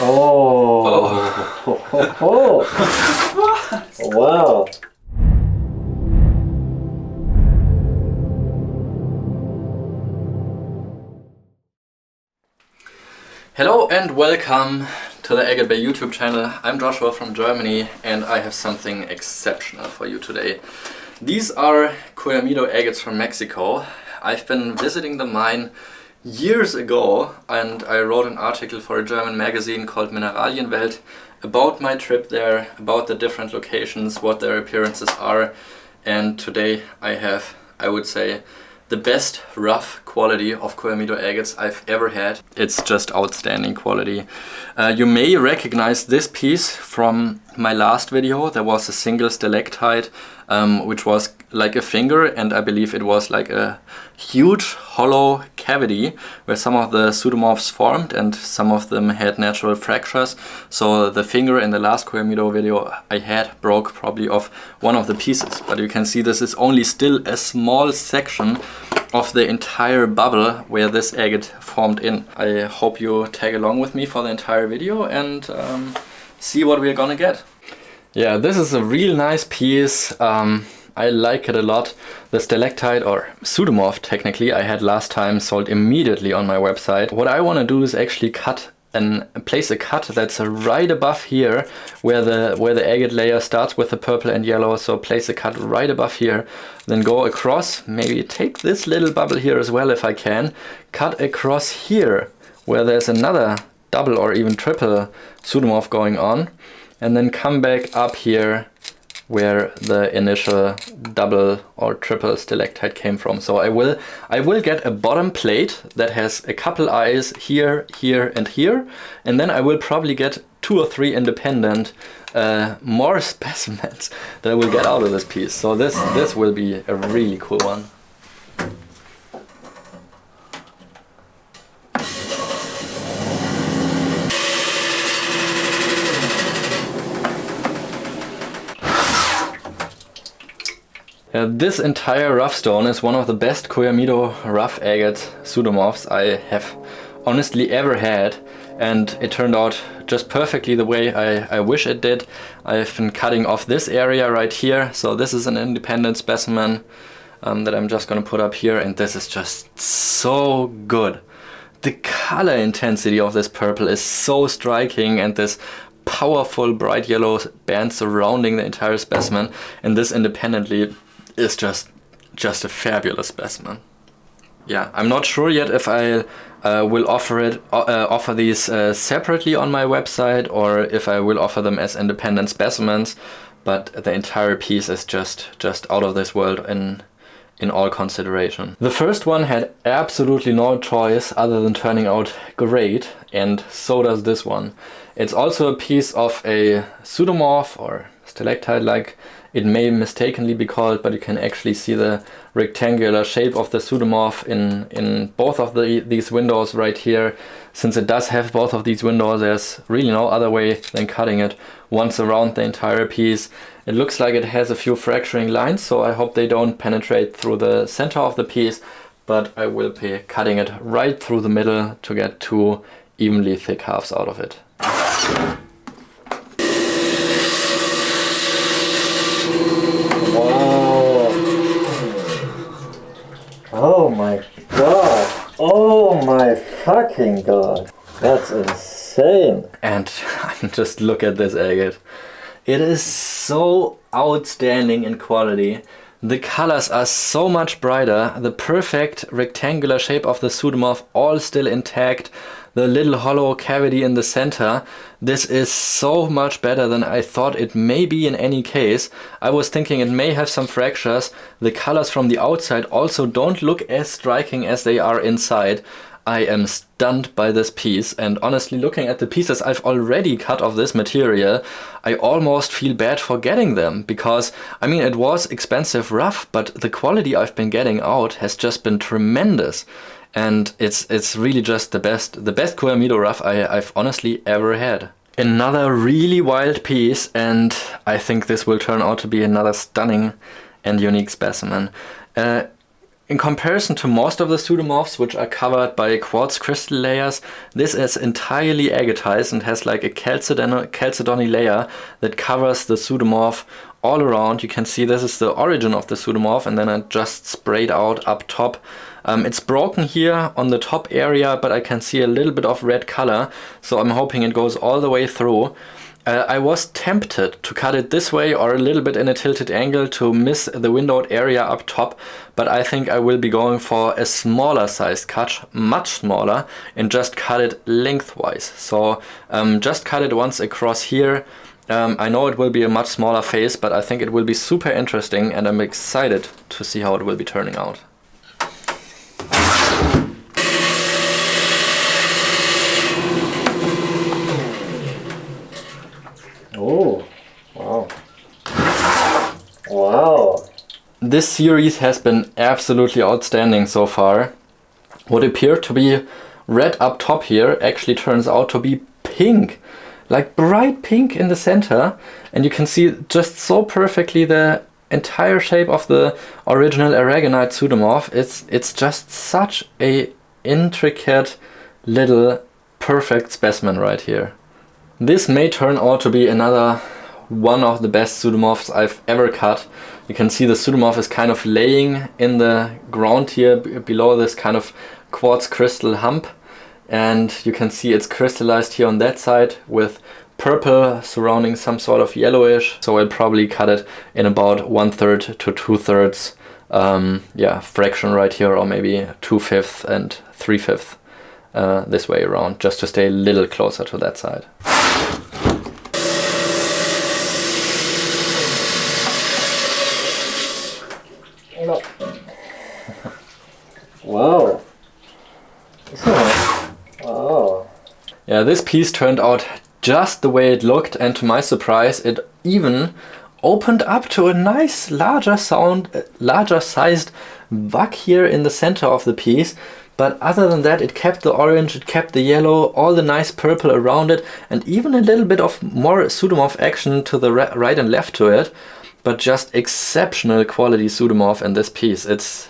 Wow. Hello and welcome to the Agatebay YouTube channel. I'm Joshua from Germany and I have something exceptional for you today. These are Coyamito agates from Mexico. I've been visiting the mine years ago and I wrote an article for a German magazine called Mineralienwelt about my trip there, about the different locations, what their appearances are, and today I have, I would say, the best rough quality of Coyamito agates I've ever had. It's just outstanding quality. You may recognize this piece from my last video. There was a single stalactite which was like a finger, and I believe it was like a huge hollow cavity where some of the pseudomorphs formed and some of them had natural fractures. So the finger in the last Coyamito video I had broke probably off one of the pieces, but you can see this is only still a small section of the entire bubble where this agate formed in. I hope you tag along with me for the entire video and see what we're gonna get. Yeah, this is a real nice piece. I like it a lot. The stalactite, or pseudomorph technically, I had last time sold immediately on my website. What I want to do is actually cut and place a cut that's right above here where the agate layer starts with the purple and yellow. So place a cut right above here, then go across, maybe take this little bubble here as well if I can, cut across here where there's another double or even triple pseudomorph going on, and then come back up here where the initial double or triple stalactite came from. So I will get a bottom plate that has a couple eyes here, here and here, and then I will probably get 2 or 3 independent more specimens that I will get out of this piece. So this will be a really cool one. This entire rough stone is one of the best Coyamito rough agate pseudomorphs I have honestly ever had, and it turned out just perfectly the way I wish it did. I've been cutting off this area right here, so this is an independent specimen that I'm just gonna put up here, and this is just so good. The color intensity of this purple is so striking, and this powerful bright yellow band surrounding the entire specimen, and this independently is just a fabulous specimen. Yeah, I'm not sure yet if I will offer these separately on my website or if I will offer them as independent specimens, but the entire piece is just out of this world in all consideration. The first one had absolutely no choice other than turning out great, and so does this one. It's also a piece of a pseudomorph or stalactite, like it may mistakenly be called, but you can actually see the rectangular shape of the pseudomorph in both of these windows right here. Since it does have both of these windows, there's really no other way than cutting it once around the entire piece. It looks like it has a few fracturing lines, so I hope they don't penetrate through the center of the piece, but I will be cutting it right through the middle to get 2 evenly thick halves out of it. Oh my god. Oh my fucking god. That's insane. And just look at this agate. It is so outstanding in quality. The colors are so much brighter. The perfect rectangular shape of the pseudomorph all still intact. The little hollow cavity in the center. This is so much better than I thought it may be in any case. I was thinking it may have some fractures. The colors from the outside also don't look as striking as they are inside. I am stunned by this piece, and honestly, looking at the pieces I've already cut of this material, I almost feel bad for getting them, because I mean, it was expensive rough, but the quality I've been getting out has just been tremendous. And it's really just the best Coyamito rough I've honestly ever had. Another really wild piece, and I think this will turn out to be another stunning and unique specimen. in comparison to most of the pseudomorphs, which are covered by quartz crystal layers, this is entirely agatized and has like a chalcedony layer that covers the pseudomorph all around. You can see this is the origin of the pseudomorph, and then it just sprayed out up top. It's broken here on the top area, but I can see a little bit of red color, so I'm hoping it goes all the way through. I was tempted to cut it this way or a little bit in a tilted angle to miss the windowed area up top, but I think I will be going for a smaller sized cut, much smaller, and just cut it lengthwise. So just cut it once across here. I know it will be a much smaller face, but I think it will be super interesting, and I'm excited to see how it will be turning out. Oh, wow. Wow. This series has been absolutely outstanding so far. What appeared to be red up top here actually turns out to be pink. Like bright pink in the center. And you can see just so perfectly the entire shape of the original aragonite pseudomorph. It's just such a intricate little perfect specimen right here. This may turn out to be another one of the best pseudomorphs I've ever cut. You can see the pseudomorph is kind of laying in the ground here below this kind of quartz crystal hump, and you can see it's crystallized here on that side with purple surrounding some sort of yellowish. So I'll probably cut it in about 1/3 to 2/3 fraction right here, or maybe 2/5 and 3/5 this way around, just to stay a little closer to that side. Wow. Wow. Yeah, this piece turned out just the way it looked, and to my surprise it even opened up to a nice larger sized bug here in the center of the piece. But other than that, it kept the orange, it kept the yellow, all the nice purple around it, and even a little bit of more pseudomorph action to the right and left to it. But just exceptional quality pseudomorph in this piece. It's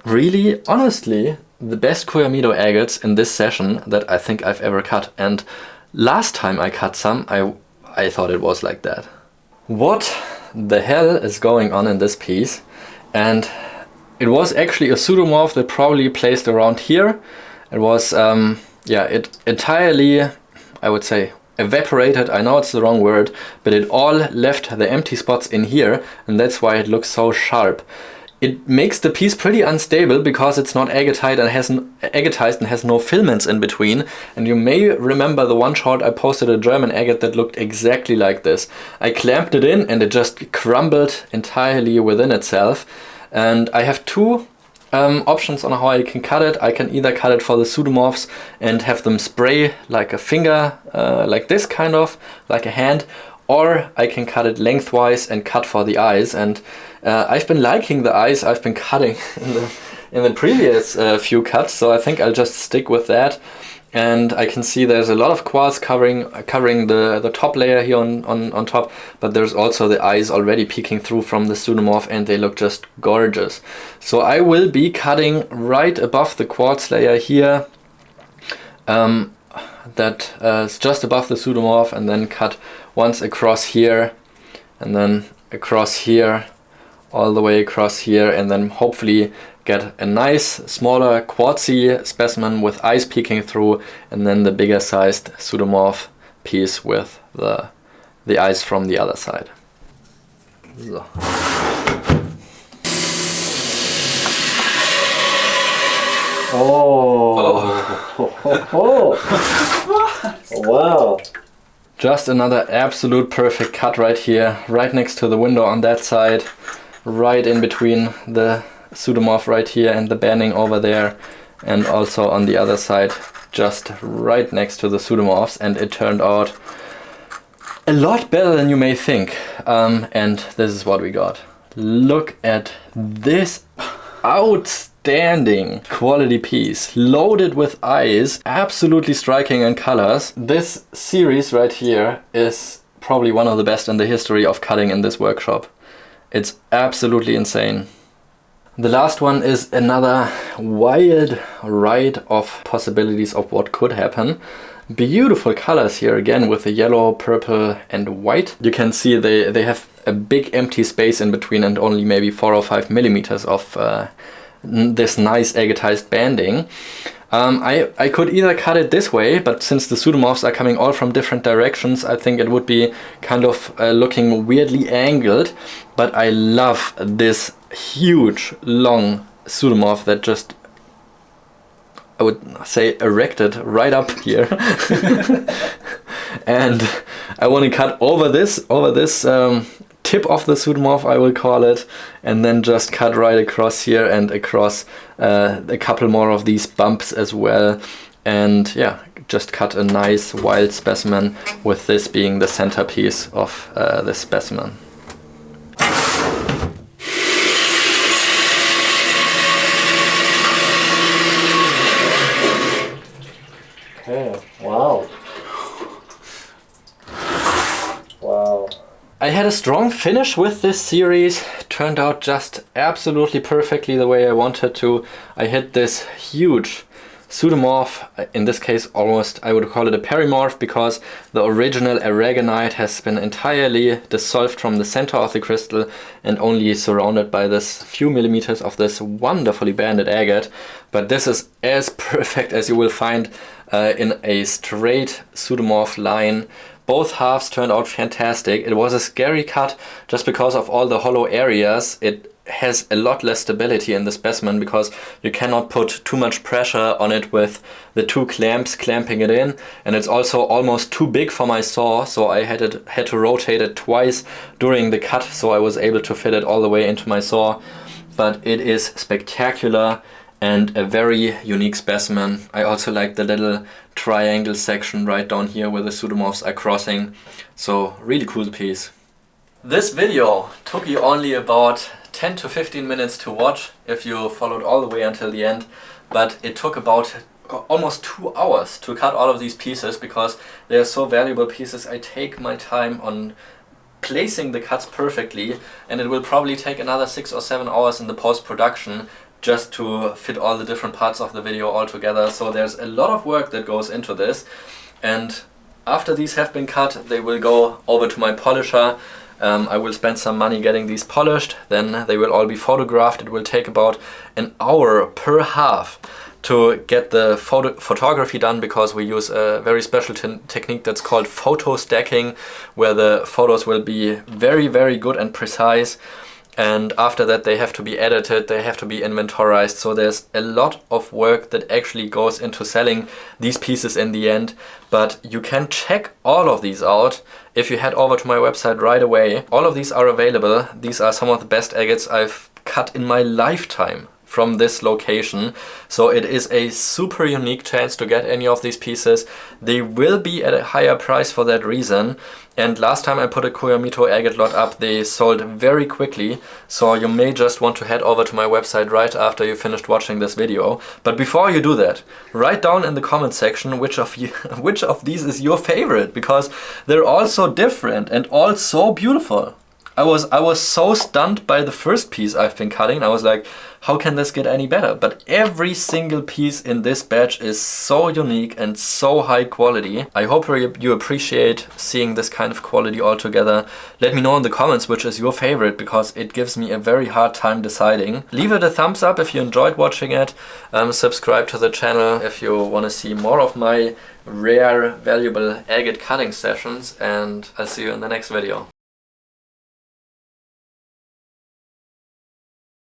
really, honestly, the best Coyamito agates in this session that I think I've ever cut. And last time I cut some, I thought it was like that. What the hell is going on in this piece? And it was actually a pseudomorph that probably placed around here. It was, it entirely, I would say, evaporated. I know it's the wrong word, but it all left the empty spots in here, and that's why it looks so sharp. It makes the piece pretty unstable because it's not agatized and has no filaments in between. And you may remember the one shot I posted a German agate that looked exactly like this. I clamped it in and it just crumbled entirely within itself. And I have two options on how I can cut it. I can either cut it for the pseudomorphs and have them spray like a finger, like this kind of, like a hand, or I can cut it lengthwise and cut for the eyes. And I've been liking the eyes I've been cutting in the previous few cuts, so I think I'll just stick with that. And I can see there's a lot of quartz covering the top layer here on top, but there's also the eyes already peeking through from the pseudomorph, and they look just gorgeous. So I will be cutting right above the quartz layer here, that is just above the pseudomorph, and then cut once across here, and then across here, all the way across here, and then hopefully get a nice smaller quartzy specimen with eyes peeking through, and then the bigger sized pseudomorph piece with the eyes from the other side. So. Wow. Just another absolute perfect cut right here, right next to the window on that side, right in between the pseudomorph right here and the banding over there, and also on the other side, just right next to the pseudomorphs. And it turned out a lot better than you may think. And this is what we got. Look at this outstanding quality piece, loaded with eyes, absolutely striking in colors. This series right here is probably one of the best in the history of cutting in this workshop. It's absolutely insane. The last one is another wild ride of possibilities of what could happen. Beautiful colors here again with the yellow, purple and white. You can see they have a big empty space in between and only maybe 4 or 5 millimeters of this nice agatized banding. I could either cut it this way, but since the pseudomorphs are coming all from different directions, I think it would be kind of looking weirdly angled. But I love this huge, long pseudomorph that just, I would say, erected right up here. And I want to cut over this tip of the pseudomorph, I will call it, and then just cut right across here and across a couple more of these bumps as well. And yeah, just cut a nice wild specimen with this being the centerpiece of this specimen. Okay, wow. Wow. I had a strong finish with this series. Turned out just absolutely perfectly the way I wanted to. I hit this huge pseudomorph, in this case almost I would call it a perimorph, because the original aragonite has been entirely dissolved from the center of the crystal and only surrounded by this few millimeters of this wonderfully banded agate. But this is as perfect as you will find in a straight pseudomorph line. Both halves turned out fantastic. It was a scary cut just because of all the hollow areas. It has a lot less stability in the specimen because you cannot put too much pressure on it with the two clamps clamping it in, and it's also almost too big for my saw, so I had to rotate it twice during the cut so I was able to fit it all the way into my saw. But it is spectacular and a very unique specimen. I also like the little triangle section right down here where the pseudomorphs are crossing. So really cool piece. This video took you only about 10 to 15 minutes to watch if you followed all the way until the end, but it took about almost 2 hours to cut all of these pieces because they are so valuable pieces. I take my time on placing the cuts perfectly, and it will probably take another 6 or 7 hours in the post-production just to fit all the different parts of the video all together. So there's a lot of work that goes into this, and after these have been cut they will go over to my polisher. I will spend some money getting these polished, then they will all be photographed. It will take about an hour per half to get the photography done, because we use a very special technique that's called photo stacking, where the photos will be very, very good and precise. And after that they have to be edited, they have to be inventorized, so there's a lot of work that actually goes into selling these pieces in the end. But you can check all of these out if you head over to my website right away. All of these are available. These are some of the best agates I've cut in my lifetime from this location, so it is a super unique chance to get any of these pieces. They will be at a higher price for that reason, and last time I put a Coyamito agate lot up they sold very quickly, so you may just want to head over to my website right after you finished watching this video. But before you do that, write down in the comment section which of these is your favorite, because they're all so different and all so beautiful. I was so stunned by the first piece I've been cutting. I was like, how can this get any better? But every single piece in this batch is so unique and so high quality. I hope you appreciate seeing this kind of quality all together. Let me know in the comments which is your favorite, because it gives me a very hard time deciding. Leave it a thumbs up if you enjoyed watching it. Subscribe to the channel if you want to see more of my rare, valuable agate cutting sessions, and I'll see you in the next video.